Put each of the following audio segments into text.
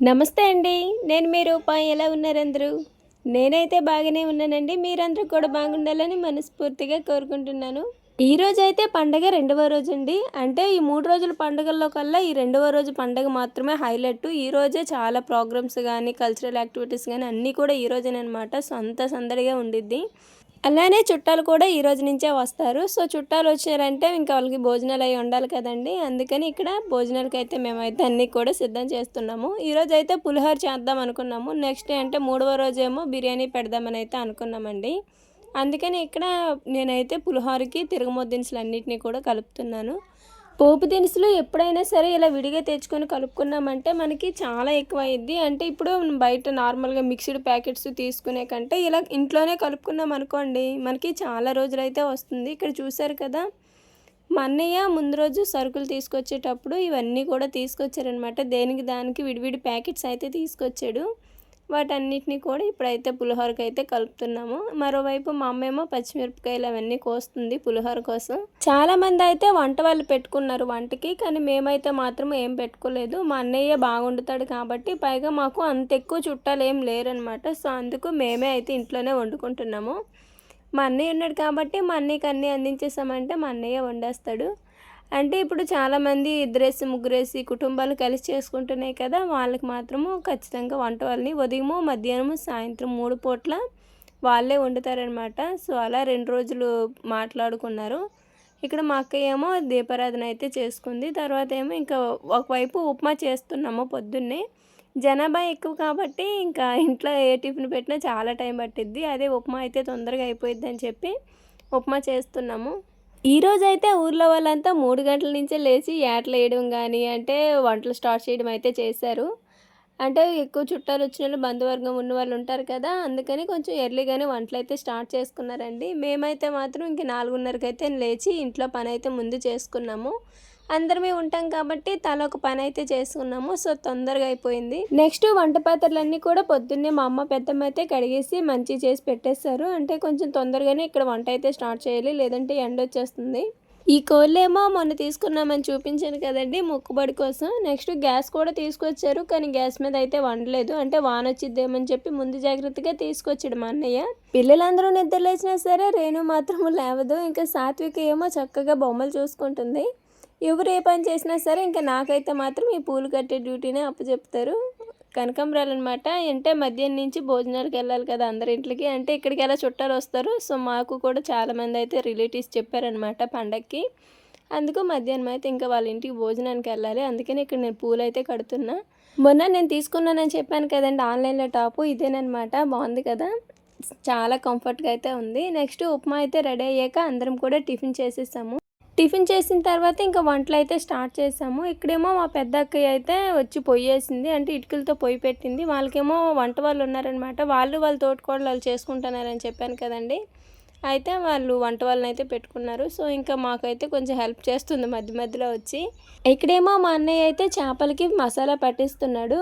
నమస్తే అండి. నేను మీ రూప. ఎలా ఉన్నారందరూ? నేనైతే బాగానే ఉన్నానండి. మీరందరూ కూడా బాగుండాలని మనస్ఫూర్తిగా కోరుకుంటున్నాను. ఈరోజైతే పండగ రెండవ రోజండి. అంటే ఈ 3 రోజుల పండుగల్లో కల్లా ఈ రెండవ రోజు పండగ మాత్రమే హైలైట్. ఈరోజే చాలా ప్రోగ్రామ్స్ గానీ, కల్చరల్ యాక్టివిటీస్ గానీ అన్నీ కూడా ఈరోజేననమాట. సో, అంతా సందడిగా ఉండిద్ది. అలానే చుట్టాలు కూడా ఈ రోజు నుంచే వస్తారు. సో, చుట్టాలొచ్చారంటే ఇంకా వాళ్ళకి భోజనాలయి ఉండాలి కదండీ! అందుకని ఇక్కడ భోజనాలకైతే మేమైతే అన్నీ కూడా సిద్ధం చేస్తున్నాము. ఈరోజైతే పులిహోర చేద్దాం అనుకున్నాము. నెక్స్ట్ డే అంటే మూడవ రోజేమో బిర్యానీ పెడదామనైతే అనుకున్నామండి. అందుకని ఇక్కడ నేనైతే పులిహోరకి తిరగమోతు దినుసులన్నిటిని కూడా కలుపుతున్నాను. పోపు దినుసులు ఎప్పుడైనా సరే ఇలా విడిగా తెచ్చుకొని కలుపుకున్నామంటే మనకి చాలా ఎక్కువయిద్ది. అంటే ఇప్పుడు బయట నార్మల్‌గా మిక్స్డ్ ప్యాకెట్స్ తీసుకునే కంటే ఇలా ఇంట్లోనే కలుపుకున్నామనుకోండి మనకి చాలా రోజులైతే వస్తుంది. ఇక్కడ చూసారు కదా! మా అన్నయ్య ముందు రోజు సరుకులు తీసుకొచ్చేటప్పుడు ఇవన్నీ కూడా తీసుకొచ్చారనమాట. దేనికి దానికి విడివిడి ప్యాకెట్స్ అయితే తీసుకొచ్చాడు. వాటన్నిటిని కూడా ఇప్పుడైతే పులిహోరకైతే కలుపుతున్నాము. మరోవైపు మా అమ్మేమో పచ్చిమిరపకాయలు అవన్నీ కోస్తుంది పులిహోర కోసం. చాలామంది అయితే వంట వాళ్ళు పెట్టుకున్నారు వంటకి. కానీ మేమైతే మాత్రం ఏం పెట్టుకోలేదు. మా అన్నయ్య బాగొండుతాడు కాబట్టి పైగా మాకు అంత ఎక్కువ చుట్టాలేం లేరనమాట. సో, అందుకు మేమే అయితే ఇంట్లోనే వండుకుంటున్నాము. మా అన్నయ్య ఉన్నాడు కాబట్టి మా అన్నయ్యకి అన్నీ అందించేసామంటే మా అన్నయ్య వండేస్తాడు. అంటే ఇప్పుడు చాలామంది ఇద్దరేసి, ముగ్గురేసి కుటుంబాలు కలిసి చేసుకుంటున్నాయి కదా! వాళ్ళకి మాత్రము ఖచ్చితంగా వంట వాళ్ళని ఉదయము, మధ్యాహ్నము, సాయంత్రం 3 పూట్ల వాళ్ళే వండుతారనమాట. సో, అలా 2 రోజులు మాట్లాడుకున్నారు. ఇక్కడ మా అక్కయ్య ఏమో దీపారాధన అయితే చేసుకుంది. తర్వాత ఏమో ఇంకా ఒకవైపు ఉప్మా చేస్తున్నాము పొద్దున్నే. జనాభా ఎక్కువ కాబట్టి ఇంకా ఇంట్లో ఏ టిఫిన్ పెట్టినా చాలా టైం పట్టిద్ది. అదే ఉప్మా అయితే తొందరగా అయిపోయిద్దని చెప్పి ఉప్మా చేస్తున్నాము. ఈరోజైతే ఊర్లో వాళ్ళంతా 3 గంటల నుంచే లేచి ఏటలేయడం గానీ, అంటే వంటలు స్టార్ట్ చేయడం అయితే చేశారు. అంటే ఎక్కువ చుట్టాలొచ్చినోళ్ళు, బంధువర్గం ఉన్నవాళ్ళు ఉంటారు కదా! అందుకని కొంచెం ఎర్లీగానే వంటలైతే స్టార్ట్ చేసుకున్నారండి. మేమైతే మాత్రం ఇంక 4:30కైతే లేచి ఇంట్లో పనైతే ముందు చేసుకున్నాము. అందరమే ఉంటాం కాబట్టి తలా ఒక పనైతే చేసుకున్నాము. సో, తొందరగా అయిపోయింది. నెక్స్ట్ వంట పాత్రలన్నీ కూడా పొద్దున్నే మా అమ్మ, పెద్దమ్మ అయితే కడిగేసి మంచిగా చేసి పెట్టేశారు. అంటే కొంచెం తొందరగానే ఇక్కడ వంట అయితే స్టార్ట్ చేయాలి. లేదంటే ఎండొచ్చేస్తుంది. ఈ కోళ్ళేమో మొన్న తీసుకున్నామని చూపించాను కదండీ! మొక్కుబడి కోసం. నెక్స్ట్ గ్యాస్ కూడా తీసుకొచ్చారు. కానీ గ్యాస్ మీద అయితే వండలేదు. అంటే వానొచ్చిద్దేమని చెప్పి ముందు జాగ్రత్తగా తీసుకొచ్చాడు మా అన్నయ్య. పిల్లలందరూ నిద్రలేచినా సరే రేణు మాత్రం లేవదు. ఇంకా సాత్విక ఏమో చక్కగా బొమ్మలు చూసుకుంటుంది. ఎవరు ఏ పని చేసినా సరే ఇంకా నాకైతే మాత్రం ఈ పూలు కట్టే డ్యూటీనే అప్పచెప్తారు. కనకాంబరాలనమాట. అంటే మధ్యాహ్నం నుంచి భోజనాలకు వెళ్ళాలి కదా అందరింట్లకి. అంటే ఇక్కడికి ఎలా చుట్టాలొస్తారు. సో, మాకు కూడా చాలామంది అయితే రిలేటివ్స్ చెప్పారనమాట పండక్కి. అందుకు మధ్యాహ్నం అయితే ఇంకా వాళ్ళ ఇంటికి భోజనానికి వెళ్ళాలి. అందుకని ఇక్కడ నేను పూలైతే కడుతున్నా. మొన్న నేను తీసుకున్నానని చెప్పాను కదండీ ఆన్‌లైన్‌లో టాపు ఇదేననమాట. బాగుంది కదా! చాలా కంఫర్ట్‌గా అయితే ఉంది. నెక్స్ట్ ఉప్మా అయితే రెడీ అయ్యాక అందరం కూడా టిఫిన్ చేసేసాము. టిఫిన్ చేసిన తర్వాత ఇంకా వంటలైతే స్టార్ట్ చేసాము. ఇక్కడేమో మా పెద్ద అక్కయ్య అయితే వచ్చి పొయ్యేసింది. అంటే ఇటుకలతో పొయ్యి పెట్టింది. వాళ్ళకేమో వంట వాళ్ళు ఉన్నారనమాట. వాళ్ళ తోటికోడలు చేసుకుంటున్నారని చెప్పాను కదండీ! అయితే వాళ్ళు వంట వాళ్ళనైతే పెట్టుకున్నారు. సో, ఇంకా మాకైతే కొంచెం హెల్ప్ చేస్తుంది మధ్య మధ్యలో వచ్చి. ఇక్కడేమో మా అన్నయ్య అయితే చేపలకి మసాలా పట్టిస్తున్నాడు.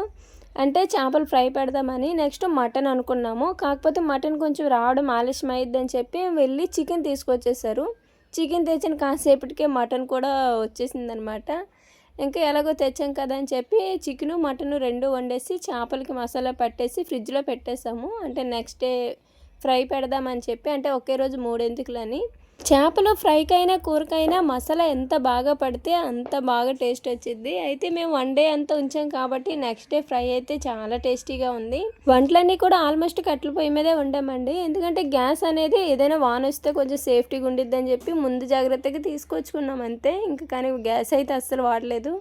అంటే చేపలు ఫ్రై పెడదామని. నెక్స్ట్ మటన్ అనుకున్నాము. కాకపోతే మటన్ కొంచెం రావడం ఆలస్యం అయ్యిద్దని చెప్పి వెళ్ళి చికెన్ తీసుకొచ్చేసారు. చికెన్ తెచ్చిన కాసేపటికే మటన్ కూడా వచ్చేసిందనమాట. ఇంకా ఎలాగో తెచ్చాం కదా అని చెప్పి చికెను, మటను 2 వండేసి చేపలకి మసాలా పట్టేసి ఫ్రిడ్జ్‌లో పెట్టేసాము. అంటే నెక్స్ట్ డే ఫ్రై పెడదామని చెప్పి. అంటే ఒకే రోజు 3 ఎందుకులని. చేపలు ఫ్రైకైనా, కూరకైనా మసాలా ఎంత బాగా పడితే అంత బాగా టేస్ట్ వచ్చిద్ది. అయితే మేము 1 డే అంతా ఉంచాం కాబట్టి నెక్స్ట్ డే ఫ్రై అయితే చాలా టేస్టీగా ఉంది. వంటలన్నీ కూడా ఆల్మోస్ట్ కట్టెల పొయ్యి మీదే వండామండి. ఎందుకంటే గ్యాస్ అనేది ఏదైనా వానొస్తే కొంచెం సేఫ్టీగా ఉండిద్దని చెప్పి ముందు జాగ్రత్తగా తీసుకొచ్చుకున్నాం అంతే. ఇంకా కానీ గ్యాస్ అయితే అస్సలు వాడలేదు.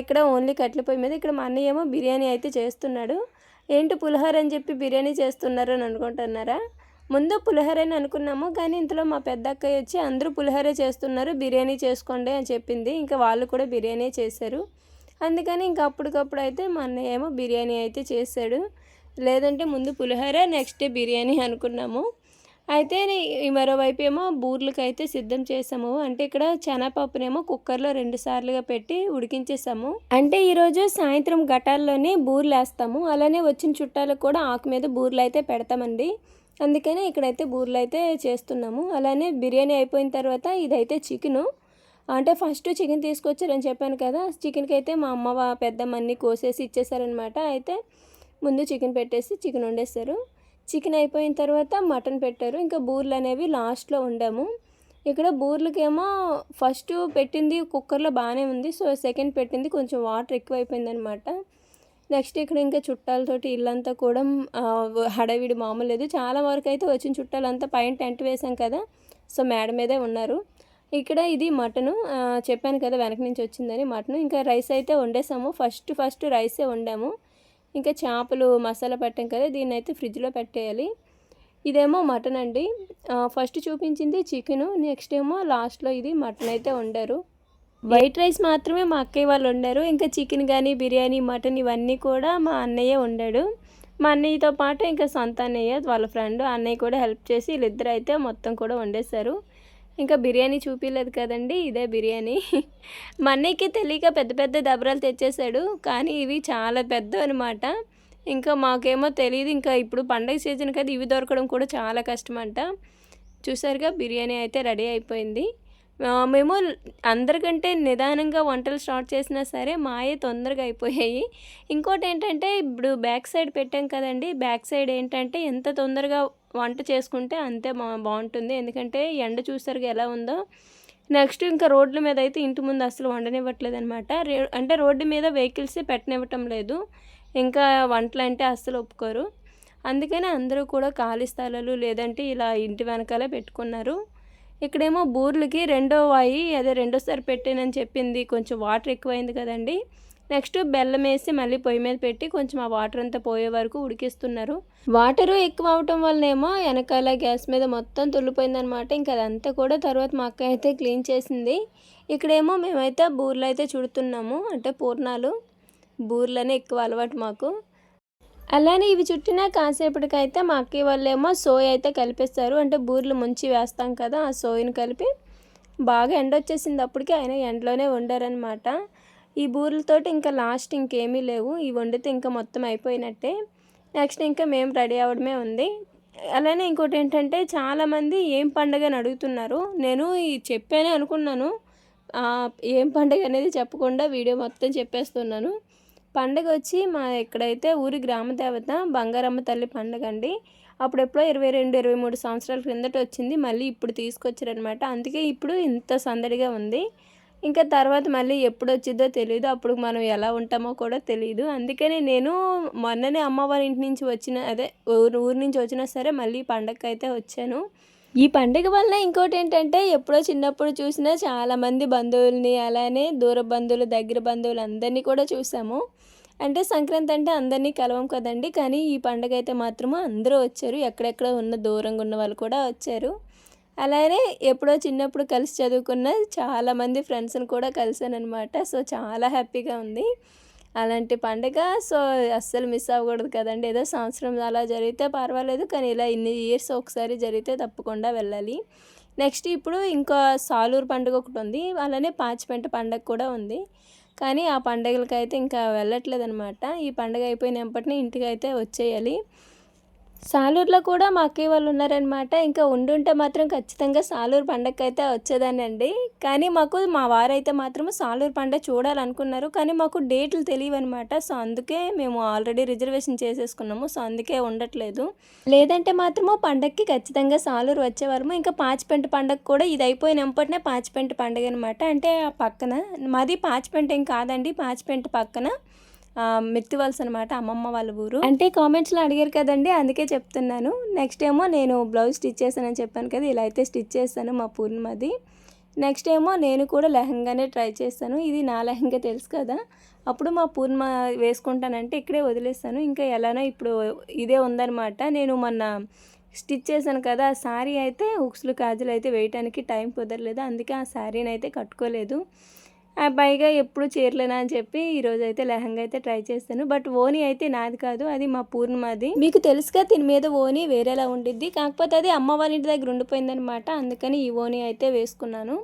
ఇక్కడ ఓన్లీ కట్టెల పొయ్యి మీద. ఇక్కడ మా అన్నయ్య ఏమో బిర్యానీ అయితే చేస్తున్నాడు. ఏంటి పులిహోర అని చెప్పి బిర్యానీ చేస్తున్నారు అని అనుకుంటున్నారా? ముందు పులిహోరని అనుకున్నాము. కానీ ఇంతలో మా పెద్ద అక్కయ్య వచ్చి అందరూ పులిహోరే చేస్తున్నారు, బిర్యానీ చేసుకోండి అని చెప్పింది. ఇంకా వాళ్ళు కూడా బిర్యానీ చేశారు. అందుకని ఇంక అప్పటికప్పుడు అయితే మా అన్నయ్య ఏమో బిర్యానీ అయితే చేశాడు. లేదంటే ముందు పులిహోర నెక్స్ట్ డే బిర్యానీ అనుకున్నాము. అయితే ఈ మరోవైపు ఏమో బూర్లకైతే సిద్ధం చేసాము. అంటే ఇక్కడ శనగపప్పునేమో కుక్కర్‌లో 2 సార్లుగా పెట్టి ఉడికించేసాము. అంటే ఈరోజు సాయంత్రం ఘటాల్లోనే బూర్లేస్తాము. అలానే వచ్చిన చుట్టాలకు కూడా ఆకు మీద బూర్లైతే పెడతామండి. అందుకని ఇక్కడైతే బూర్లైతే చేస్తున్నాము. అలానే బిర్యానీ అయిపోయిన తర్వాత ఇదైతే చికెను. అంటే ఫస్ట్ చికెన్ తీసుకొచ్చారని చెప్పాను కదా, చికెన్కి అయితే మా అమ్మ పెద్దమ్మ అన్నీ కోసేసి ఇచ్చేసారనమాట. అయితే ముందు చికెన్ పెట్టేసి చికెన్ వండేస్తారు. చికెన్ అయిపోయిన తర్వాత మటన్ పెట్టారు. ఇంకా బూర్లు అనేవి లాస్ట్లో వండాము. ఇక్కడ బూర్లకేమో ఫస్ట్ పెట్టింది కుక్కర్లో బాగానే ఉంది. సో సెకండ్ పెట్టింది కొంచెం వాటర్ ఎక్కువ అయిపోయిందనమాట. నెక్స్ట్ ఇక్కడ ఇంకా చుట్టాలతోటి ఇల్లంతా కూడా హడావిడి మామూలు లేదు. చాలా వరకు అయితే వచ్చిన చుట్టాలంతా పైన టెంట్ వేసాం కదా, సో మేడ మీదే ఉన్నారు. ఇక్కడ ఇది మటను, చెప్పాను కదా వెనక నుంచి వచ్చిందని మటను. ఇంకా రైస్ అయితే వండేసాము. ఫస్ట్ రైసే వండాము. ఇంకా చేపలు మసాలా పెట్టాం కదా, దీన్ని అయితే ఫ్రిడ్జ్లో పెట్టేయాలి. ఇదేమో మటన్ అండి. ఫస్ట్ చూపించింది చికెను, నెక్స్ట్ ఏమో లాస్ట్లో ఇది మటన్ అయితే వండారు. వైట్ రైస్ మాత్రమే మా అక్కయ్య వాళ్ళు వండారు. ఇంకా చికెన్ కానీ బిర్యానీ మటన్ ఇవన్నీ కూడా మా అన్నయ్య వండాడు. మా అన్నయ్యతో పాటు ఇంకా సొంత అన్నయ్య వాళ్ళ ఫ్రెండ్ అన్నయ్య కూడా హెల్ప్ చేసి వీళ్ళిద్దరు అయితే మొత్తం కూడా వండేశారు. ఇంకా బిర్యానీ చూపించలేదు కదండి, ఇదే బిర్యానీ. మా అన్నయ్యకి తెలియక పెద్ద పెద్ద దబరాలు తెచ్చేసాడు, కానీ ఇవి చాలా పెద్దవి అనమాట. ఇంకా మాకేమో తెలియదు, ఇంకా ఇప్పుడు పండగ సీజన్ కదా ఇవి దొరకడం కూడా చాలా కష్టం అంట. చూసారుగా బిర్యానీ అయితే రెడీ అయిపోయింది. మేము అందరికంటే నిదానంగా వంటలు స్టార్ట్ చేసినా సరే మాయే తొందరగా అయిపోయాయి. ఇంకోటి ఏంటంటే ఇప్పుడు బ్యాక్ సైడ్ పెట్టాం కదండి, బ్యాక్ సైడ్ ఏంటంటే ఎంత తొందరగా వంట చేసుకుంటే అంతే బాగుంటుంది. ఎందుకంటే ఎండ చూసారుగా ఎలా ఉందో. నెక్స్ట్ ఇంకా రోడ్ల మీద అయితే ఇంటి ముందు అసలు వండనివ్వట్లేదు అనమాట. అంటే రోడ్డు మీద వెహికల్స్ పెట్టనివ్వటం లేదు. ఇంకా వంటలు అంటే అస్సలు ఒప్పుకోరు. అందుకని అందరూ కూడా ఖాళీ స్థలాలు లేదంటే ఇలా ఇంటి వెనకాలే పెట్టుకున్నారు. ఇక్కడేమో బూర్లకి రెండోసారి పెట్టానని చెప్పింది, కొంచెం వాటర్ ఎక్కువైంది కదండి. నెక్స్ట్ బెల్లం వేసి మళ్ళీ పొయ్యి మీద పెట్టి కొంచెం ఆ వాటర్ అంతా పోయే వరకు ఉడికిస్తున్నారు. వాటరు ఎక్కువ అవటం వల్లనేమో వెనకాల గ్యాస్ మీద మొత్తం తుల్లిపోయిందనమాట. ఇంకా అదంతా కూడా తర్వాత మా అక్క అయితే క్లీన్ చేసింది. ఇక్కడేమో మేమైతే బూర్లు అయితే చుడుతున్నాము, అంటే పూర్ణాలు. బూర్లనే ఎక్కువ అలవాటు మాకు. అలానే ఇవి చుట్టిన కాసేపటికైతే మా అక్కయ్య వాళ్ళేమో సోయ అయితే కలిపేస్తారు. అంటే బూర్లు ముంచి వేస్తాం కదా, ఆ సోయను కలిపి బాగా ఎండ వచ్చేసింది అప్పటికి, ఆయన ఎండలోనే వండారనమాట. ఈ బూరెలతోటి ఇంకా లాస్ట్ ఇంకేమీ లేవు, ఇవి వండితే ఇంకా మొత్తం అయిపోయినట్టే. నెక్స్ట్ ఇంకా మేము రెడీ అవ్వడమే ఉంది. అలానే ఇంకోటి ఏంటంటే చాలామంది ఏం పండుగ అని అడుగుతున్నారు. నేను చెప్పానే అనుకున్నాను, ఏం పండుగ అనేది చెప్పకుండా వీడియో మొత్తం చెప్పేస్తున్నాను. పండుగ వచ్చి మా ఎక్కడైతే ఊరి గ్రామదేవత బంగారమ్మ తల్లి పండుగ అండి. అప్పుడెప్పుడో 22, 23 సంవత్సరాల క్రిందట వచ్చింది, మళ్ళీ ఇప్పుడు తీసుకొచ్చారనమాట. అందుకే ఇప్పుడు ఇంత సందడిగా ఉంది. ఇంకా తర్వాత మళ్ళీ ఎప్పుడు వచ్చిందో తెలియదు, అప్పుడు మనం ఎలా ఉంటామో కూడా తెలియదు. అందుకని నేను మొన్ననే అమ్మవారి ఇంటి నుంచి ఊరి నుంచి వచ్చినా సరే మళ్ళీ పండగకి అయితే వచ్చాను. ఈ పండుగ వల్ల ఇంకోటి ఏంటంటే ఎప్పుడో చిన్నప్పుడు చూసినా చాలామంది బంధువుల్ని, అలానే దూర బంధువులు దగ్గర బంధువులు అందరినీ కూడా చూసాము. అంటే సంక్రాంతి అంటే అందరినీ కలవం కదండి, కానీ ఈ పండుగ అయితే మాత్రము అందరూ వచ్చారు. ఎక్కడెక్కడ ఉన్న దూరంగా ఉన్న వాళ్ళు కూడా వచ్చారు. అలానే ఎప్పుడో చిన్నప్పుడు కలిసి చదువుకున్న చాలామంది ఫ్రెండ్స్ని కూడా కలిసానమాట. సో చాలా హ్యాపీగా ఉంది అలాంటి పండుగ. సో అస్సలు మిస్ అవ్వకూడదు కదండి. ఏదో సంవత్సరం అలా జరిగితే పర్వాలేదు, కానీ ఇలా ఇన్ని ఇయర్స్ ఒకసారి జరిగితే తప్పకుండా వెళ్ళాలి. నెక్స్ట్ ఇప్పుడు ఇంకా సాలూరు పండుగ ఒకటి ఉంది, అలానే పాచిపెంట పండుగ కూడా ఉంది. కానీ ఆ పండుగలకైతే ఇంకా వెళ్ళట్లేదనమాట. ఈ పండుగ అయిపోయినప్పటినీ ఇంటికి అయితే వచ్చేయాలి. సాలూరులో కూడా మా అక్కయ్య వాళ్ళు ఉన్నారనమాట. ఇంకా ఉండుంటే మాత్రం ఖచ్చితంగా సాలూరు పండగకి అయితే వచ్చేదానండి. కానీ మా వారైతే మాత్రం సాలూరు పండగ చూడాలనుకున్నారు, కానీ మాకు డేట్లు తెలియవన్నమాట. సో అందుకే మేము ఆల్రెడీ రిజర్వేషన్ చేసేసుకున్నాము. సో అందుకే ఉండట్లేదు. లేదంటే మాత్రము పండగకి ఖచ్చితంగా సాలూరు వచ్చేవారము. ఇంకా పాచిపెంట పండగ కూడా ఇది అయిపోయినప్పటినే పాచిపెంట పండుగ అనమాట. అంటే ఆ పక్కన మాది పాచిపెంట ఏం కాదండి, పాచిపెంట పక్కన మిత్తివలస అనమాట, అమ్మమ్మ వాళ్ళ ఊరు. అంటే కామెంట్స్లో అడిగారు కదండి, అందుకే చెప్తున్నాను. నెక్స్ట్ ఏమో నేను బ్లౌజ్ స్టిచ్ చేశానని చెప్పాను కదా, ఇలా అయితే స్టిచ్ చేస్తాను మా పూర్ణిమది. నెక్స్ట్ ఏమో నేను కూడా లెహంగానే ట్రై చేస్తాను. ఇది నా లెహంగా తెలుసు కదా, అప్పుడు మా పూర్ణిమ వేసుకుంటానంటే ఇక్కడే వదిలేస్తాను. ఇంకా ఎలానో ఇప్పుడు ఇదే ఉందన్నమాట. నేను మొన్న స్టిచ్ చేశాను కదా, ఆ శారీ అయితే హుక్స్లు కాజులు అయితే వేయటానికి టైం కుదరలేదు, అందుకే ఆ శారీని అయితే కట్టుకోలేదు. పైగా ఎప్పుడు చీరలేనా అని చెప్పి ఈరోజు అయితే లెహంగా అయితే ట్రై చేస్తాను. బట్ ఓనీ అయితే నాది కాదు, అది మా పూర్ణిమది. మీకు తెలుసుగా దీని మీద ఓనీ వేరేలా ఉండిద్ది, కాకపోతే అది అమ్మ వాళ్ళ ఇంటి దగ్గర ఉండిపోయిందనమాట. అందుకని ఈ ఓనీ అయితే వేసుకున్నాను.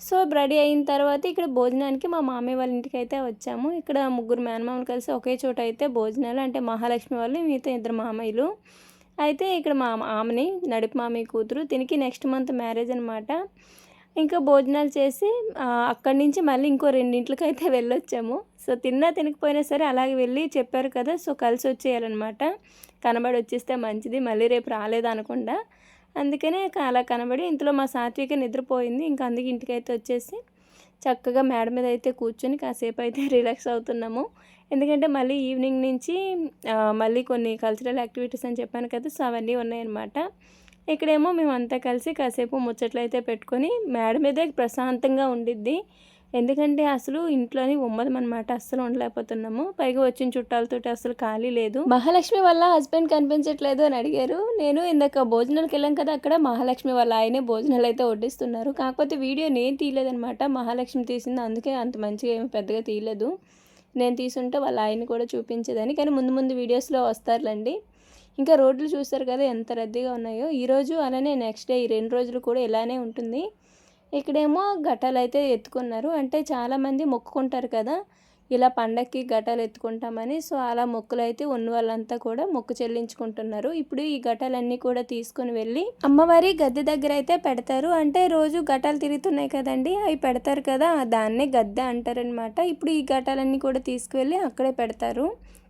సో రెడీ అయిన తర్వాత ఇక్కడ భోజనానికి మా మామయ్య వాళ్ళ ఇంటికి అయితే వచ్చాము. ఇక్కడ ముగ్గురు మేనమామలు కలిసి ఒకే చోట అయితే భోజనాలు, అంటే మహాలక్ష్మి వాళ్ళు మిగతా ఇద్దరు మామయ్యలు అయితే ఇక్కడ మా ఆమెని నడుపు మామయ్య కూతురు, దీనికి నెక్స్ట్ మంత్ మ్యారేజ్ అనమాట. ఇంకా భోజనాలు చేసి అక్కడి నుంచి మళ్ళీ ఇంకో 2 అయితే వెళ్ళొచ్చాము. సో తినకపోయినా సరే అలాగే వెళ్ళి చెప్పారు కదా, సో కలిసి వచ్చేయాలన్నమాట. కనబడి వచ్చేస్తే మంచిది, మళ్ళీ రేపు రాలేదనకుండా. అందుకనే అలా కనబడి ఇంతలో మా సాత్విక నిద్రపోయింది. ఇంకా అందుకే ఇంటికైతే వచ్చేసి చక్కగా మేడ మీద అయితే కూర్చొని కాసేపు అయితే రిలాక్స్ అవుతున్నాము. ఎందుకంటే మళ్ళీ ఈవినింగ్ నుంచి మళ్ళీ కొన్ని కల్చరల్ యాక్టివిటీస్ అని చెప్పాను కదా, సో అవన్నీ ఉన్నాయన్నమాట. ఇక్కడేమో మేమంతా కలిసి కాసేపు ముచ్చట్లు అయితే పెట్టుకొని మేడ మీదే ప్రశాంతంగా ఉండిద్ది. ఎందుకంటే అసలు ఇంట్లోని ఉమ్మదమనమాట, అస్సలు ఉండలేకపోతున్నాము. పైగా వచ్చిన చుట్టాలతోటి అసలు ఖాళీ లేదు. మహాలక్ష్మి వాళ్ళ హస్బెండ్ కనిపించట్లేదు అని అడిగారు. నేను ఇందాక భోజనాలకు వెళ్ళాం కదా, అక్కడ మహాలక్ష్మి వాళ్ళ ఆయనే భోజనాలు అయితే వడ్డిస్తున్నారు. కాకపోతే వీడియో నేను తీయలేదనమాట, మహాలక్ష్మి తీసింది. అందుకే అంత మంచిగా ఏమి పెద్దగా తీయలేదు. నేను తీసుంటే వాళ్ళ ఆయన్ని కూడా చూపించేదని. కానీ ముందు వీడియోస్లో వస్తారులేండి. ఇంకా రోడ్లు చూస్తారు కదా ఎంత రద్దీగా ఉన్నాయో. ఈరోజు అలానే నెక్స్ట్ డే ఈ 2 రోజులు కూడా ఇలానే ఉంటుంది. ఇక్కడేమో ఘటాలు అయితే ఎత్తుకున్నారు. అంటే చాలామంది మొక్కుకుంటారు కదా, ఇలా పండక్కి ఘటాలు ఎత్తుకుంటామని. సో అలా మొక్కులు అయితే ఉన్న వాళ్ళంతా కూడా మొక్కు చెల్లించుకుంటున్నారు. ఇప్పుడు ఈ ఘటాలన్నీ కూడా తీసుకొని వెళ్ళి అమ్మవారి గద్దె దగ్గర అయితే పెడతారు. అంటే రోజు ఘటాలు తిరుగుతున్నాయి కదండి, అవి పెడతారు కదా, దాన్నే గద్దె అంటారనమాట. ఇప్పుడు ఈ ఘటాలన్నీ కూడా తీసుకువెళ్ళి అక్కడే పెడతారు.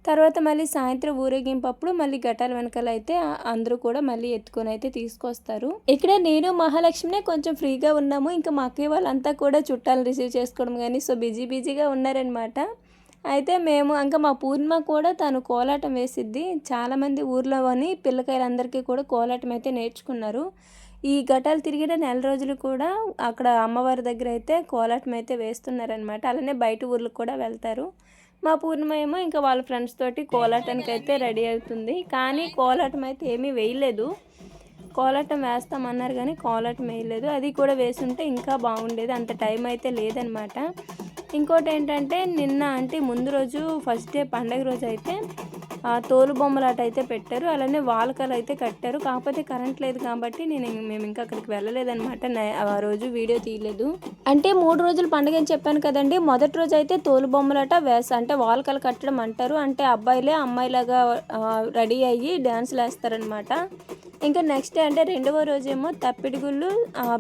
తర్వాత మళ్ళీ సాయంత్రం ఊరేగింపు అప్పుడు మళ్ళీ ఘటాల వెనకాల అయితే అందరూ కూడా మళ్ళీ ఎత్తుకొని అయితే తీసుకొస్తారు. ఇక్కడ నేను మహాలక్ష్మినే కొంచెం ఫ్రీగా ఉన్నాము. ఇంకా మా అక్కయ్య వాళ్ళంతా కూడా చుట్టాలు రిసీవ్ చేసుకోవడం కానీ సో బిజీగా ఉన్నారనమాట. అయితే మేము ఇంకా మా పూర్ణిమ కూడా తను కోలాటం వేసిద్ది. చాలామంది ఊర్లోని పిల్లకాయలందరికీ కూడా కోలాటం అయితే నేర్చుకున్నారు. ఈ ఘటాలు తిరిగిన 1 రోజులు కూడా అక్కడ అమ్మవారి దగ్గర అయితే కోలాటం అయితే వేస్తున్నారనమాట. అలానే బయట ఊర్లకు కూడా వెళ్తారు. మా పూర్ణిమ ఏమో ఇంకా వాళ్ళ ఫ్రెండ్స్ తోటి కోలాటానికి అయితే రెడీ అవుతుంది. కానీ కోలాటం అయితే ఏమీ వేయలేదు. కోలాటం వేస్తామన్నారు కానీ కోలాటం వేయలేదు. అది కూడా వేసుంటే ఇంకా బాగుండేది, అంత టైం అయితే లేదనమాట. ఇంకోటి ఏంటంటే నిన్న అంటే ముందు రోజు ఫస్ట్ డే పండగ రోజు అయితే తోలు బొమ్మలాట అయితే పెట్టారు. అలానే వాల్కలు అయితే కట్టారు. కాకపోతే కరెంట్ లేదు కాబట్టి మేము ఇంకా అక్కడికి వెళ్ళలేదన్నమాట. ఆ రోజు వీడియో తీయలేదు. అంటే 3 రోజులు పండుగ అని చెప్పాను కదండి. మొదటి రోజు అయితే తోలు బొమ్మలాట అంటే వాల్కలు కట్టడం అంటారు. అంటే అబ్బాయిలే అమ్మాయిలాగా రెడీ అయ్యి డ్యాన్సులు వేస్తారనమాట. ఇంకా నెక్స్ట్ డే అంటే 2వ రోజేమో తప్పిడిగుళ్ళు,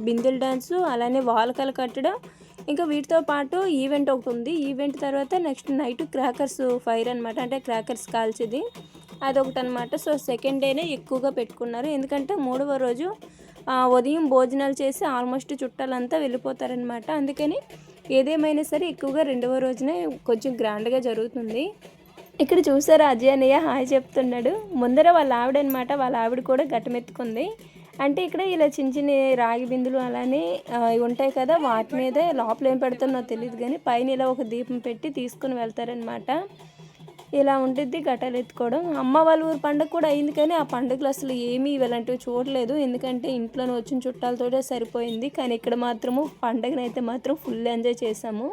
బిందెల డ్యాన్సు, అలానే వాల్కలు కట్టడం. ఇంకా వీటితో పాటు ఈవెంట్ ఒకటి ఉంది. ఈవెంట్ తర్వాత నెక్స్ట్ నైట్ క్రాకర్స్ ఫైర్ అనమాట, అంటే క్రాకర్స్ కాల్చేది అదొకటి అనమాట. సో సెకండ్ డేనే ఎక్కువగా పెట్టుకున్నారు. ఎందుకంటే 3వ రోజు ఉదయం భోజనాలు చేసి ఆల్మోస్ట్ చుట్టాలంతా వెళ్ళిపోతారనమాట. అందుకని ఏదేమైనా సరే ఎక్కువగా 2వ రోజునే కొంచెం గ్రాండ్గా జరుగుతుంది. ఇక్కడ చూసారా అజయ్ అన్నయ్య హాయ్ చెప్తున్నాడు. ముందర వాళ్ళ ఆవిడ అనమాట, వాళ్ళ ఆవిడ కూడా గట్టమెత్తుకుంది. అంటే ఇక్కడ ఇలా చిన్న రాగి బిందులు అలానే ఉంటాయి కదా, వాటి మీద లోపల ఏం పెడుతున్నో తెలియదు కానీ పైన ఇలా ఒక దీపం పెట్టి తీసుకుని వెళ్తారనమాట. ఇలా ఉంటుంది ఘటాలు ఎత్తుకోవడం. అమ్మ వాళ్ళ ఊరు పండుగ కూడా అయింది కానీ ఆ పండుగలు అసలు ఏమీ ఇలాంటివి చూడలేదు. ఎందుకంటే ఇంట్లోనే వచ్చిన చుట్టాలతోటే సరిపోయింది. కానీ ఇక్కడ మాత్రము పండుగనైతే మాత్రం ఫుల్ ఎంజాయ్ చేసాము.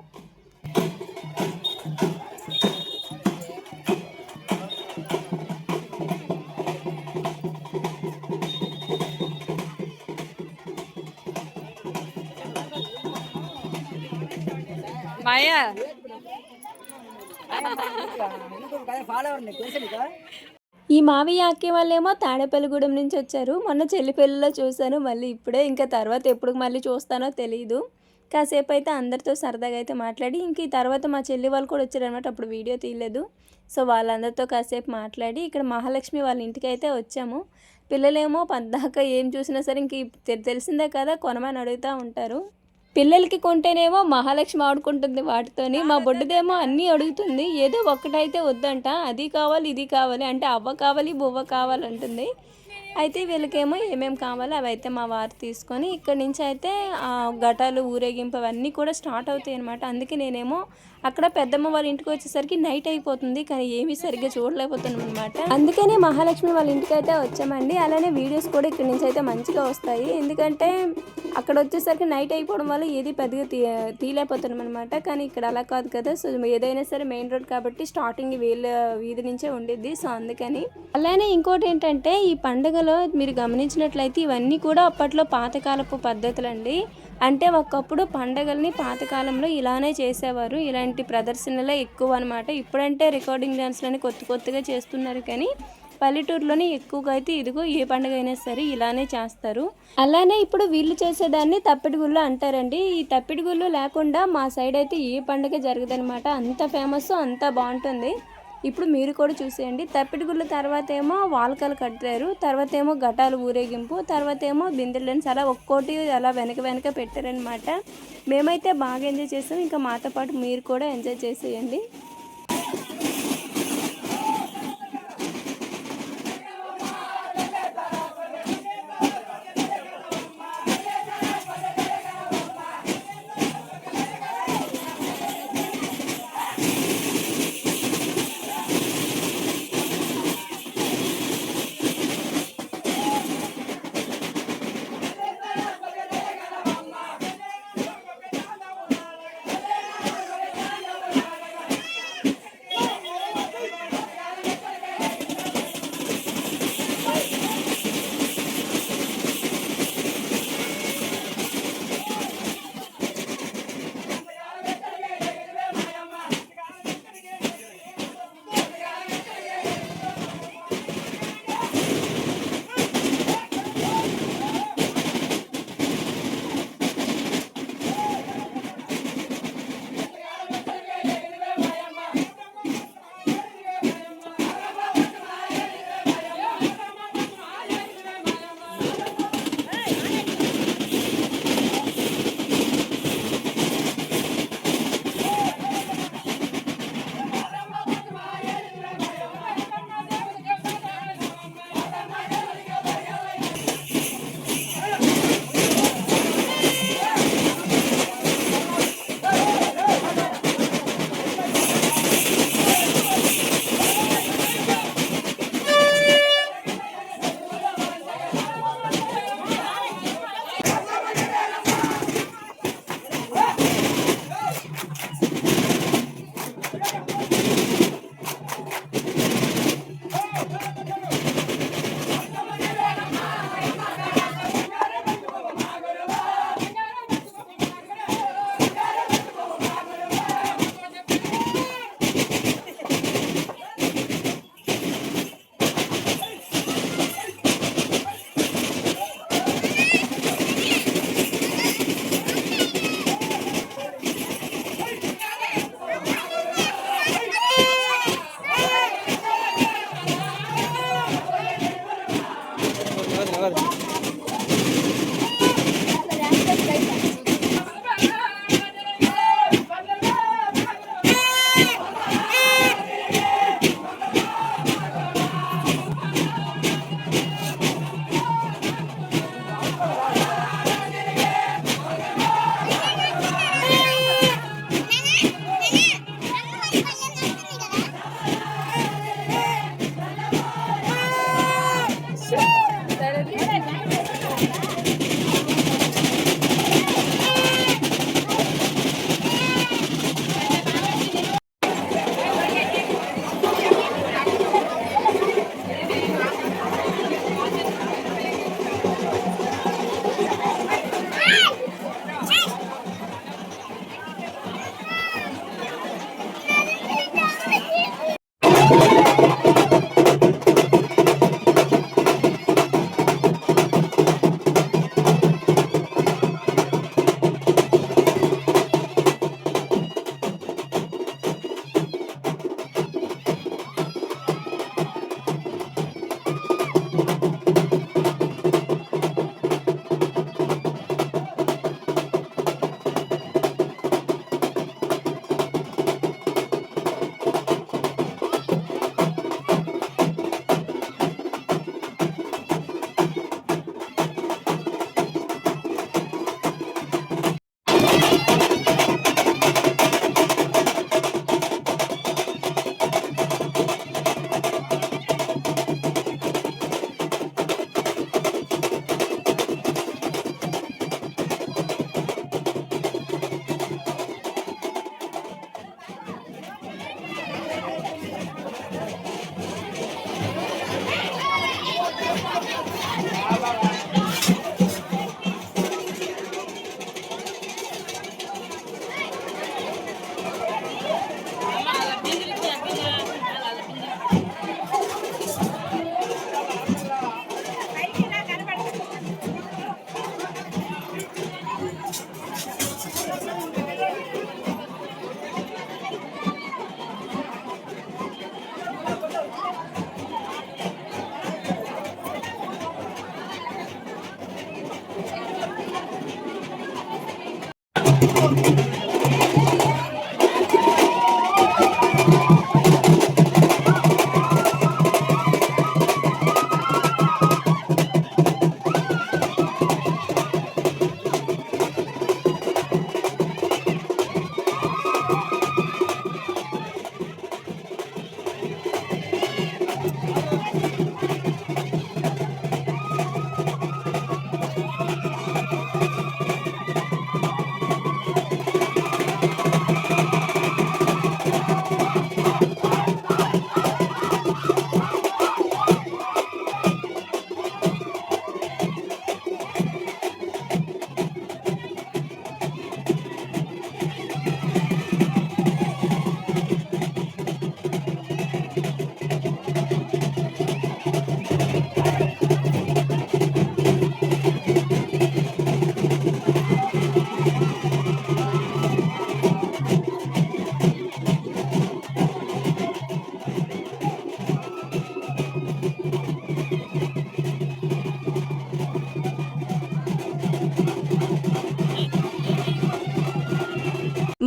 మాయా ఈ మావయ్య అక్కే వాళ్ళేమో తాడేపల్లిగూడెం నుంచి వచ్చారు. మొన్న చెల్లిపల్లిలో చూశాను, మళ్ళీ ఇప్పుడే. ఇంకా తర్వాత ఎప్పుడు మళ్ళీ చూస్తానో తెలియదు. కాసేపు అయితే అందరితో సరదాగా అయితే మాట్లాడి ఇంక ఈ తర్వాత మా చెల్లి వాళ్ళు కూడా వచ్చారనమాట. అప్పుడు వీడియో తీయలేదు. సో వాళ్ళందరితో కాసేపు మాట్లాడి ఇక్కడ మహాలక్ష్మి వాళ్ళ ఇంటికి అయితే వచ్చాము. పిల్లలేమో పద్దాక ఏం చూసినా సరే ఇంక తెలిసిందే కదా కొనమని అడుగుతూ ఉంటారు. పిల్లలకి కొంటేనేమో మహాలక్ష్మి ఆడుకుంటుంది వాటితోని, మా బొడ్డుదేమో అన్నీ అడుగుతుంది. ఏదో ఒక్కటైతే వద్దంట, అది కావాలి ఇది కావాలి అంటే అవ్వ కావాలి బువ్వ కావాలంటుంది. అయితే వీళ్ళకేమో ఏమేమి కావాలో అవి అయితే మా వారు తీసుకొని ఇక్కడి నుంచి అయితే ఘటాలు ఊరేగింపు అవన్నీ కూడా స్టార్ట్ అవుతాయి అనమాట. అందుకే నేనేమో అక్కడ పెద్దమ్మ వాళ్ళ ఇంటికి వచ్చేసరికి నైట్ అయిపోతుంది, కానీ ఏమీ సరిగ్గా చూడలేకపోతున్నాం అనమాట. అందుకనే మహాలక్ష్మి వాళ్ళ ఇంటికి అయితే వచ్చామండి. అలానే వీడియోస్ కూడా ఇక్కడి నుంచి అయితే మంచిగా వస్తాయి. ఎందుకంటే అక్కడ వచ్చేసరికి నైట్ అయిపోవడం వల్ల ఏది పెద్దగా తీయలేకపోతున్నాం అనమాట. కానీ ఇక్కడ అలా కాదు కదా, సో ఏదైనా సరే మెయిన్ రోడ్ కాబట్టి స్టార్టింగ్ వీళ్ళ వీధి నుంచే ఉండిద్ది. సో అందుకని అలానే ఇంకోటి ఏంటంటే ఈ పండుగలో మీరు గమనించినట్లయితే ఇవన్నీ కూడా అప్పట్లో పాతకాలపు పద్ధతులండి. అంటే ఒకప్పుడు పండగల్ని పాతకాలంలో ఇలానే చేసేవారు. ఇలాంటి ప్రదర్శనలే ఎక్కువ అనమాట. ఇప్పుడంటే రికార్డింగ్ డ్యాన్స్లని కొత్తగా చేస్తున్నారు, కానీ పల్లెటూరులోనే ఎక్కువగా అయితే ఇదిగో ఏ పండుగ అయినా సరే ఇలానే చేస్తారు. అలానే ఇప్పుడు వీళ్ళు చేసేదాన్ని తప్పిడి గుళ్ళు అంటారండి. ఈ తప్పిడి గుళ్ళు లేకుండా మా సైడ్ అయితే ఏ పండుగ జరగదనమాట. అంత ఫేమస్, అంత బాగుంటుంది. ఇప్పుడు మీరు కూడా చూసేయండి. తప్పిడి గుళ్ళ తర్వాత ఏమో వాల్కలు కట్టారు, తర్వాత ఏమో ఘటాలు ఊరేగింపు, తర్వాత ఏమో బిందెలు డాన్స్, అలా ఒక్కోటి అలా వెనక పెట్టారనమాట. మేమైతే బాగా ఎంజాయ్ చేసాం. ఇంకా మాతో పాటు మీరు కూడా ఎంజాయ్ చేసేయండి.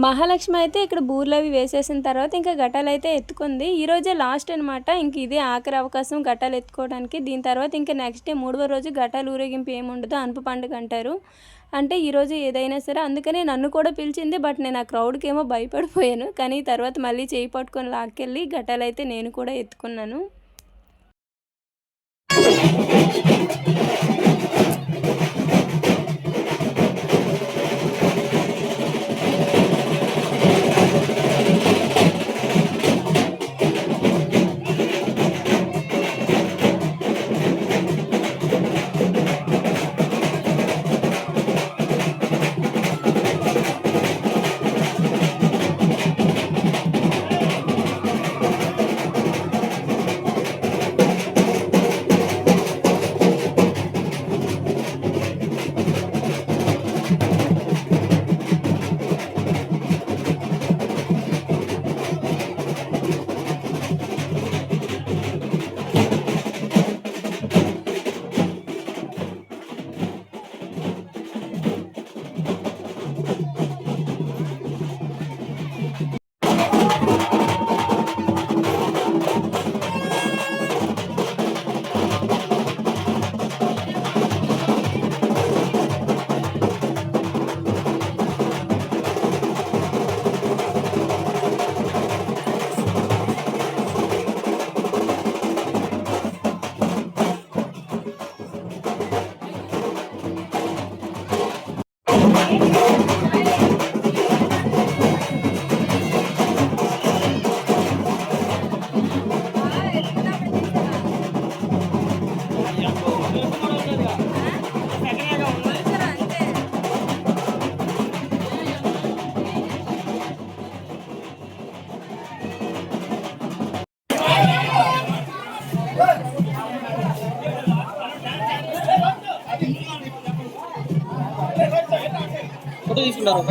మహాలక్ష్మి అయితే ఇక్కడ బూర్లు అవి వేసేసిన తర్వాత ఇంకా ఘటాలు అయితే ఎత్తుకుంది. ఈరోజే లాస్ట్ అనమాట. ఇంక ఇదే ఆఖరి అవకాశం ఘటాలు ఎత్తుకోవడానికి. దీని తర్వాత ఇంకా నెక్స్ట్ డే 3వ రోజు ఘటాలు ఊరేగింపు ఏముండదు, అనుపు పండుగ అంటారు. అంటే ఈరోజు ఏదైనా సరే అందుకనే నన్ను కూడా పిలిచింది. బట్ నేను ఆ క్రౌడ్కి ఏమో భయపడిపోయాను. కానీ తర్వాత మళ్ళీ చేయి పట్టుకొని లాక్కెళ్ళి ఘటాలు అయితే నేను కూడా ఎత్తుకున్నాను. ఫోటో తీసుకున్నారు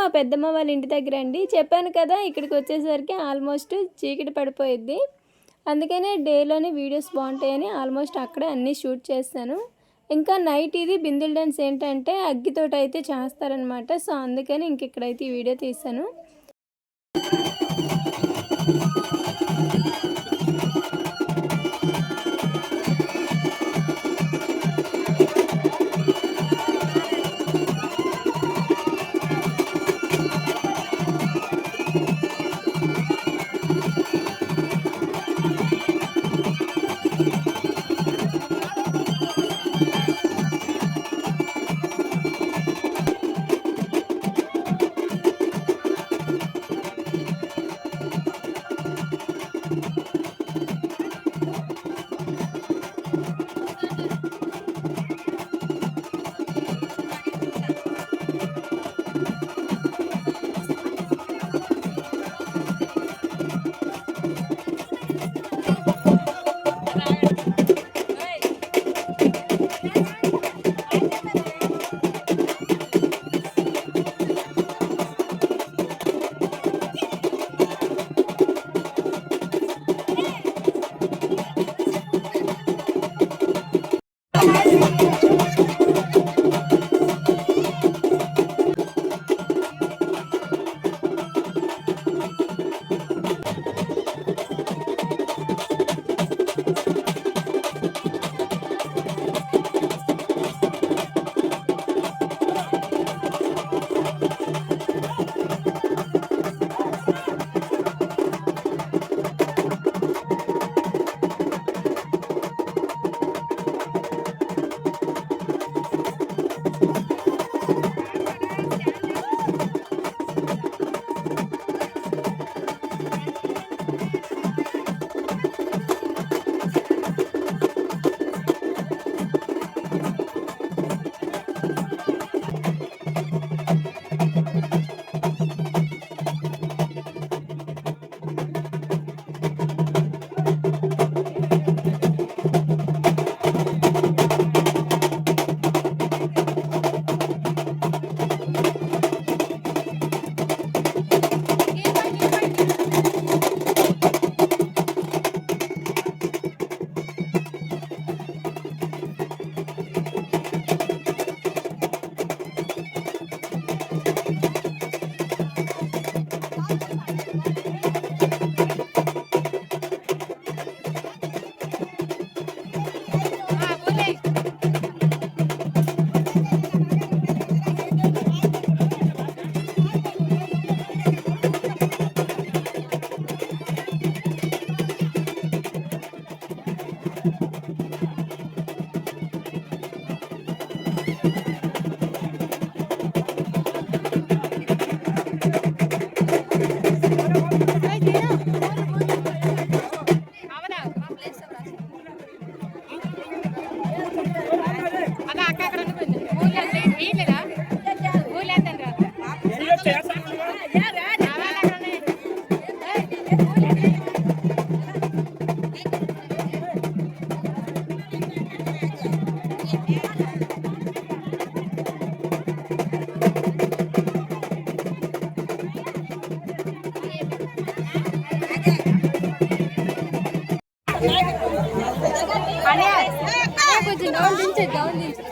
మా పెద్దమ్మ వాళ్ళ ఇంటి దగ్గర అండి. చెప్పాను కదా ఇక్కడికి వచ్చేసరికి ఆల్మోస్ట్ చీకటి పడిపోయిద్ది. అందుకనే డేలోనే వీడియోస్ బాగుంటాయని ఆల్మోస్ట్ అక్కడే అన్నీ షూట్ చేస్తాను. ఇంకా నైట్ ఇది బిందెల డాన్స్ ఏంటంటే అగ్గితోటి అయితే చేస్తారనమాట. సో అందుకని ఇంక ఇక్కడైతే ఈ వీడియో తీసాను. కొంచెం డౌన్ దించే డౌన్ దించే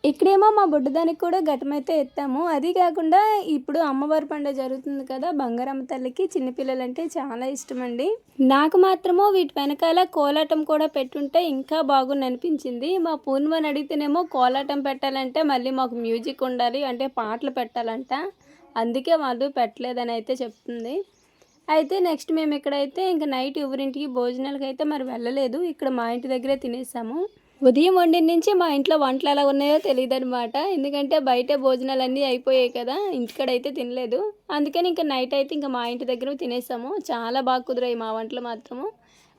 ఇక్కడేమో మా బుడ్డదానికి కూడా ఘటమైతే ఎత్తాము. అది కాకుండా ఇప్పుడు అమ్మవారి పండుగ జరుగుతుంది కదా, బంగారమ్మ తల్లికి చిన్నపిల్లలంటే చాలా ఇష్టం అండి. నాకు మాత్రమో వీటి వెనకాల కోలాటం కూడా పెట్టుంటే ఇంకా బాగుంది అనిపించింది. మా పూర్ణిమని అడిగితేనేమో కోలాటం పెట్టాలంటే మళ్ళీ మాకు మ్యూజిక్ ఉండాలి, అంటే పాటలు పెట్టాలంట, అందుకే వాళ్ళు పెట్టలేదని అయితే చెప్తుంది. అయితే నెక్స్ట్ మేము ఇక్కడైతే ఇంకా నైట్ ఎవరింటికి భోజనాలకి అయితే మరి వెళ్ళలేదు, ఇక్కడ మా ఇంటి దగ్గరే తినేసాము. ఉదయం వండిన నుంచి మా ఇంట్లో వంటలు ఎలా ఉన్నాయో తెలియదు అనమాట, ఎందుకంటే బయట భోజనాలు అన్నీ అయిపోయాయి కదా, ఇంటికాడైతే తినలేదు. అందుకని ఇంకా నైట్ అయితే ఇంకా మా ఇంటి దగ్గర తినేసాము. చాలా బాగా కుదిరాయి మా వంటలు మాత్రము.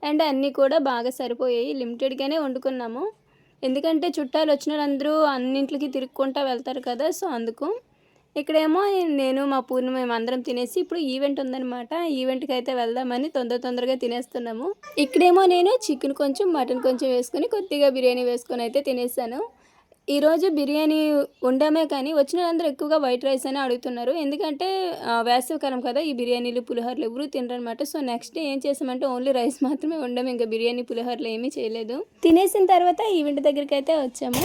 అండ్ అన్నీ కూడా బాగా సరిపోయాయి. లిమిటెడ్గానే వండుకున్నాము, ఎందుకంటే చుట్టాలు వచ్చిన వాళ్ళందరూ అన్నింటికి తిరుక్కుంటూ వెళ్తారు కదా, సో అందుకు. ఇక్కడేమో నేను మా పూర్ణ మేమందరం తినేసి ఇప్పుడు ఈవెంట్ ఉందనమాట, ఈవెంట్కి అయితే వెళ్దామని తొందరగా తినేస్తున్నాము. ఇక్కడేమో నేను చికెన్ కొంచెం మటన్ కొంచెం వేసుకొని కొద్దిగా బిర్యానీ వేసుకొని అయితే తినేసాను. ఈరోజు బిర్యానీ వండామే కానీ వచ్చిన వాళ్ళందరూ ఎక్కువగా వైట్ రైస్ అని అడుగుతున్నారు, ఎందుకంటే వేసవికాలం కదా, ఈ బిర్యానీలు పులిహోరలు ఎవరు తినరనమాట. సో నెక్స్ట్ డే ఏం చేసామంటే ఓన్లీ రైస్ మాత్రమే వండాము, ఇంకా బిర్యానీ పులిహోరలు ఏమీ చేయలేదు. తినేసిన తర్వాత ఈవెంట్ దగ్గరికి అయితే వచ్చాము.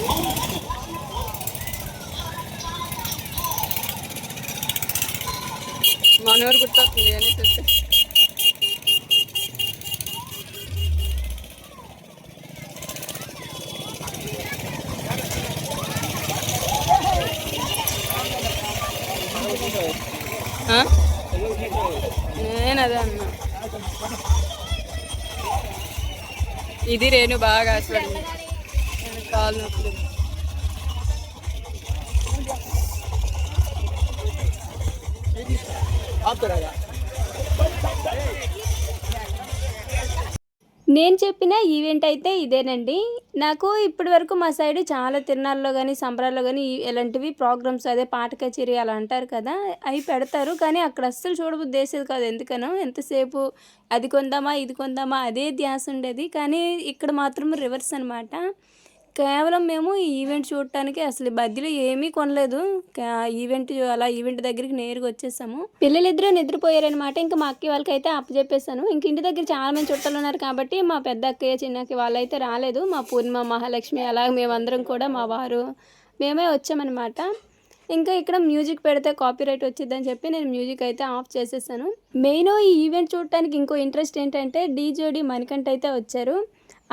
మనోరు గుర్తొస్తుంది అని చూస్తే నేను అదే అన్నా. ఇది రేణు బాగా అసలు కాలు నొప్పులు. నేను చెప్పిన ఈవెంట్ అయితే ఇదేనండి. నాకు ఇప్పటి వరకు మా సైడ్ చాలా తిరునాళ్ళలో కానీ సంబరాల్లో కానీ ఇలాంటివి ప్రోగ్రామ్స్, అదే పాట కచేరీ అలా అంటారు కదా, అవి పెడతారు. కానీ అక్కడ అస్సలు చూడబుద్ధి వేసేది కాదు, ఎందుకనో ఎంతసేపు అది కొందామా ఇది కొందామా అదే ధ్యాస ఉండేది. కానీ ఇక్కడ మాత్రం రివర్స్ అనమాట. కేవలం మేము ఈ ఈవెంట్ చూడటానికి అసలు మధ్యలో ఏమీ కొనలేదు. ఈవెంట్ దగ్గరికి నేరుగా వచ్చేసాము. పిల్లలిద్దరూ నిద్రపోయారనమాట. ఇంకా మా అక్కయ్య వాళ్ళకైతే అప్పచెప్పేసాను. ఇంక ఇంటి దగ్గర చాలా మంది చుట్టాలు ఉన్నారు కాబట్టి మా పెద్ద అక్కయ్య చిన్న అక్కయ్య వాళ్ళైతే రాలేదు. మా పూర్ణిమ మహాలక్ష్మి అలాగే మేమందరం కూడా, మా వారు మేమే వచ్చామన్నమాట. ఇంకా ఇక్కడ మ్యూజిక్ పెడితే కాపీరైట్ వచ్చిందని చెప్పి నేను మ్యూజిక్ అయితే ఆఫ్ చేసేసాను. మెయిన్ ఈ ఈవెంట్ చూడటానికి ఇంకో ఇంట్రెస్ట్ ఏంటంటే డీజోడి మణికంఠ అయితే వచ్చారు.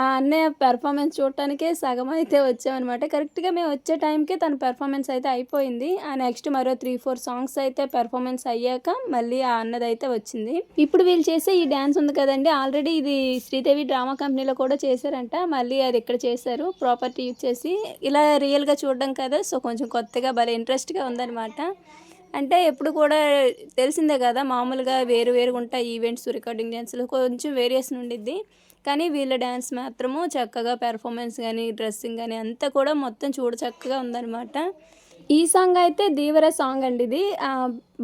ఆ అన్నయ్య పెర్ఫార్మెన్స్ చూడటానికే సగం అయితే వచ్చామన్నమాట. కరెక్ట్గా మేము వచ్చే టైంకే తన పెర్ఫార్మెన్స్ అయితే అయిపోయింది. ఆ నెక్స్ట్ మరో 3-4 సాంగ్స్ అయితే పెర్ఫార్మెన్స్ అయ్యాక మళ్ళీ ఆ అన్నది అయితే వచ్చింది. ఇప్పుడు వీళ్ళు చేసే ఈ డ్యాన్స్ ఉంది కదండి, ఆల్రెడీ ఇది శ్రీదేవి డ్రామా కంపెనీలో కూడా చేశారంట, మళ్ళీ అది ఇక్కడ చేశారు ప్రాపర్టీ యూజ్ చేసి. ఇలా రియల్గా చూడడం కదా, సో కొంచెం కొత్తగా భలే ఇంట్రెస్ట్గా ఉందన్నమాట. అంటే ఎప్పుడు కూడా తెలిసిందే కదా, మామూలుగా వేరుగా ఉంటాయి ఈవెంట్స్, రికార్డింగ్ డ్యాన్స్లో కొంచెం వేరియేషన్ ఉండిద్ది. కానీ వీళ్ళ డ్యాన్స్ మాత్రము చక్కగా పెర్ఫార్మెన్స్ కానీ డ్రెస్సింగ్ కానీ అంతా కూడా మొత్తం చక్కగా ఉందన్నమాట. ఈ సాంగ్ అయితే ధీవర సాంగ్ అండి, ఇది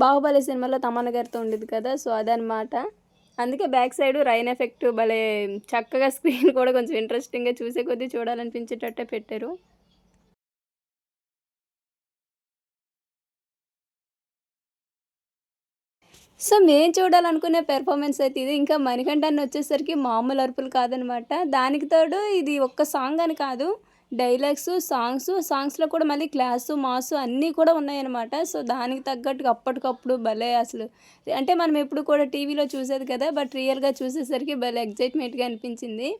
బాహుబలి సినిమాలో తమన్నా గారితో ఉండేది కదా, సో అదనమాట. అందుకే బ్యాక్ సైడ్ రైన్ ఎఫెక్ట్ భలే చక్కగా, స్క్రీన్ కూడా కొంచెం ఇంట్రెస్టింగ్గా చూసే కొద్దీ చూడాలనిపించేటట్టే పెట్టారు. సో మేము చూడాలనుకునే పెర్ఫార్మెన్స్ అయితే ఇది. ఇంకా మణికంఠ అన్న వచ్చేసరికి మామూలు అరుపులు కాదనమాట. దానికి తోడు ఇది ఒక్క సాంగ్ అని కాదు, డైలాగ్స్, సాంగ్స్లో కూడా మళ్ళీ క్లాసు మాసు అన్నీ కూడా ఉన్నాయన్నమాట. సో దానికి తగ్గట్టుగా అప్పటికప్పుడు భలే అసలు, అంటే మనం ఎప్పుడు కూడా టీవీలో చూసేది కదా, బట్ రియల్గా చూసేసరికి భలే ఎగ్జైట్మెంట్గా అనిపించింది.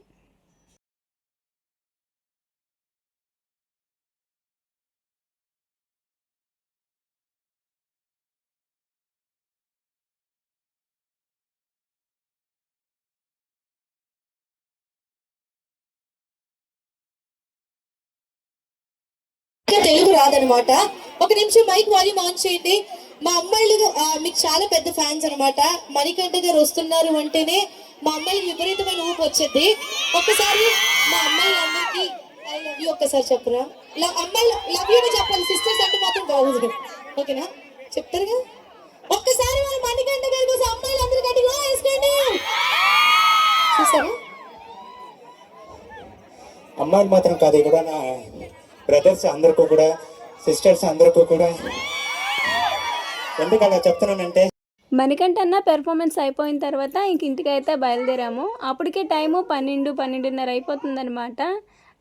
తెలుగు రాదనమాట. ఒక నిమిషం మైక్ వాల్యూమ్ ఆన్ చేయండి. మా అమ్మాయిలు మీకు చాలా పెద్ద ఫ్యాన్స్ అనమాట. మణికంఠ గారు వస్తున్నారు అంటేనే మా అమ్మాయికి విపరీతమైన ఊపు వచ్చేది. ఒక్కసారి మా అమ్మాయిలందరికీ ఐ లవ్ యూ ఒక్కసారి చెప్పరా? అమ్మాయిలు లవ్ యూ చెప్పాలి, సిస్టర్స్ అంటే మాత్రం బాగుంది. ఓకేనా? చెప్తారుగా. ఒక్కసారి మన మణికంఠ గారి కోసం అమ్మాయిలు అందరూ గట్టిగా వేసుకోండి. చూసారా? అమ్మాయిలు మాత్రం కాదు, ఇక్కడ బ్రదర్స్ అందరికీ కూడా, సిస్టర్స్ అందరికీ కూడా. ఎందుకు అలా చెప్తున్నానంటే, మణికంఠ అన్న పెర్ఫార్మెన్స్ అయిపోయిన తర్వాత ఇంక ఇంటికైతే బయలుదేరాము. అప్పటికే టైము 12-12:30 అయిపోతుందనమాట.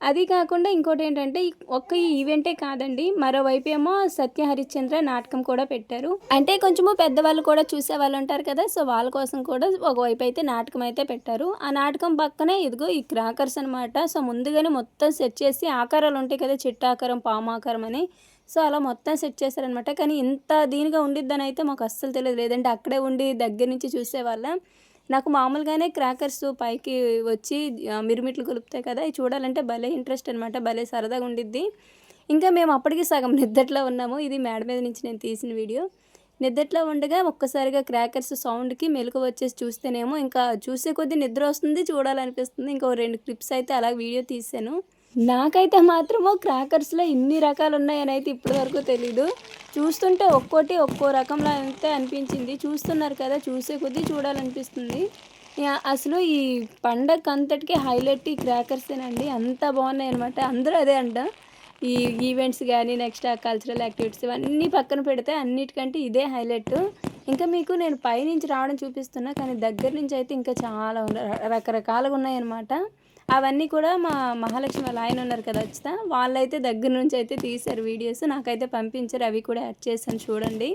అది కాకుండా ఇంకోటి ఏంటంటే ఒక్క ఈ ఈవెంటే కాదండి, మరోవైపు ఏమో సత్య హరిశ్చంద్ర నాటకం కూడా పెట్టారు. అంటే కొంచెము పెద్దవాళ్ళు కూడా చూసే వాళ్ళు ఉంటారు కదా, సో వాళ్ళ కోసం కూడా ఒకవైపు అయితే నాటకం అయితే పెట్టారు. ఆ నాటకం పక్కనే ఇదిగో ఈ క్రాకర్స్ అనమాట. సో ముందుగానే మొత్తం సెట్ చేసి ఆకారాలు ఉంటాయి కదా, చెట్టు ఆకారం, పాము ఆకారం అని, సో అలా మొత్తం సెట్ చేశారనమాట. కానీ ఇంత దీనిగా ఉండిద్దని అయితే మాకు అస్సలు తెలియదు, లేదంటే అక్కడే ఉండి దగ్గర నుంచి చూసేవాళ్ళం. నాకు మామూలుగానే క్రాకర్స్ పైకి వచ్చి మిరుమిట్లు కలుపుతాయి కదా, ఇవి చూడాలంటే భలే ఇంట్రెస్ట్ అనమాట, భలే సరదాగా ఉండిద్ది. ఇంకా మేము అప్పటికి సగం నిద్దట్లో ఉన్నాము. ఇది మేడ మీద నుంచి నేను తీసిన వీడియో. నిద్రలో ఉండగా ఒక్కసారిగా క్రాకర్స్ సౌండ్కి మెలకు వచ్చేసి చూస్తేనేమో ఇంకా చూసే కొద్దీ నిద్ర వస్తుంది, చూడాలనిపిస్తుంది. ఇంకో 2 క్లిప్స్ అయితే అలా వీడియో తీసాను. నాకైతే మాత్రము క్రాకర్స్లో ఇన్ని రకాలు ఉన్నాయని అయితే ఇప్పటి వరకు తెలీదు. చూస్తుంటే ఒక్కోటి ఒక్కో రకంలో అయితే అనిపించింది. చూస్తున్నారు కదా, చూసే కొద్దీ చూడాలనిపిస్తుంది. అసలు ఈ పండగ అంతటికి హైలైట్ ఈ క్రాకర్సేనండి. అంత బాగున్నాయి అనమాట. అందరూ అదే అంట. ఈ ఈవెంట్స్ కానీ నెక్స్ట్ ఆ కల్చరల్ యాక్టివిటీస్ ఇవన్నీ పక్కన పెడితే అన్నిటికంటే ఇదే హైలైట్. ఇంకా మీకు నేను పైనుంచి రావడం చూపిస్తున్నా, కానీ దగ్గర నుంచి అయితే ఇంకా చాలా రకరకాలుగా ఉన్నాయన్నమాట. అవన్నీ కూడా మా మహాలక్ష్మి వాళ్ళ ఆయన ఉన్నారు కదా అచ్చిత, వాళ్ళైతే దగ్గర నుంచి అయితే తీశారు వీడియోస్, నాకైతే పంపించారు. అవి కూడా యాడ్ చేశాను చూడండి.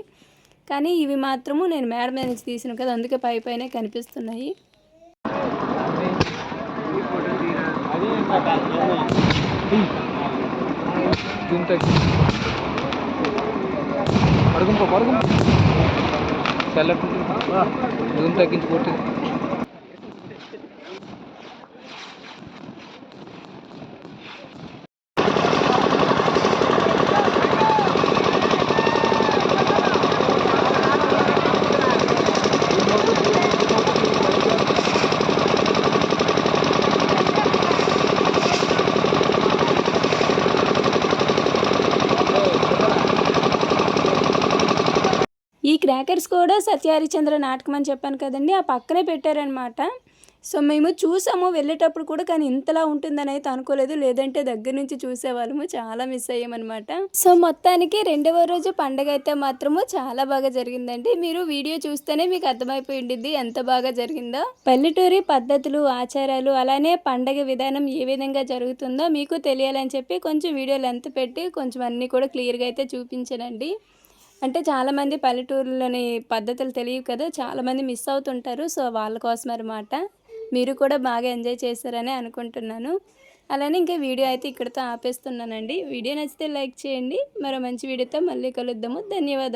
కానీ ఇవి మాత్రము నేను మేడ మీద నుంచి తీసాను కదా, అందుకే పైనే కనిపిస్తున్నాయి. ఈ క్రాకర్స్ కూడా సత్యహరిచంద్ర నాటకం అని చెప్పాను కదండి, ఆ పక్కనే పెట్టారనమాట. సో మేము చూసాము వెళ్ళేటప్పుడు కూడా, కానీ ఇంతలా ఉంటుందని అయితే అనుకోలేదు. లేదంటే దగ్గర నుంచి చూసేవాళ్ళము, చాలా మిస్ అయ్యామన్నమాట. సో మొత్తానికి 2వ రోజు పండగ అయితే మాత్రము చాలా బాగా జరిగిందండి. మీరు వీడియో చూస్తేనే మీకు అర్థమైపోయి ఉండిద్ది ఎంత బాగా జరిగిందో. పల్లెటూరి పద్ధతులు, ఆచారాలు, అలానే పండగ విధానం ఏ విధంగా జరుగుతుందో మీకు తెలియాలని చెప్పి కొంచెం వీడియో లెంత్ పెట్టి కొంచెం అన్నీ కూడా క్లియర్గా అయితే చూపించానండి. అంటే చాలామంది పల్లెటూరులోని పద్ధతులు తెలియవు కదా, చాలామంది మిస్ అవుతుంటారు. సో వాళ్ళ కోసం అన్నమాట. మీరు కూడా బాగా ఎంజాయ్ చేశారని అనుకుంటున్నాను. అలానే ఇంకా వీడియో అయితే ఇక్కడితో ఆపేస్తున్నానండి. వీడియో నచ్చితే లైక్ చేయండి. మరో మంచి వీడియోతో మళ్ళీ కలుద్దాము. ధన్యవాదాలు.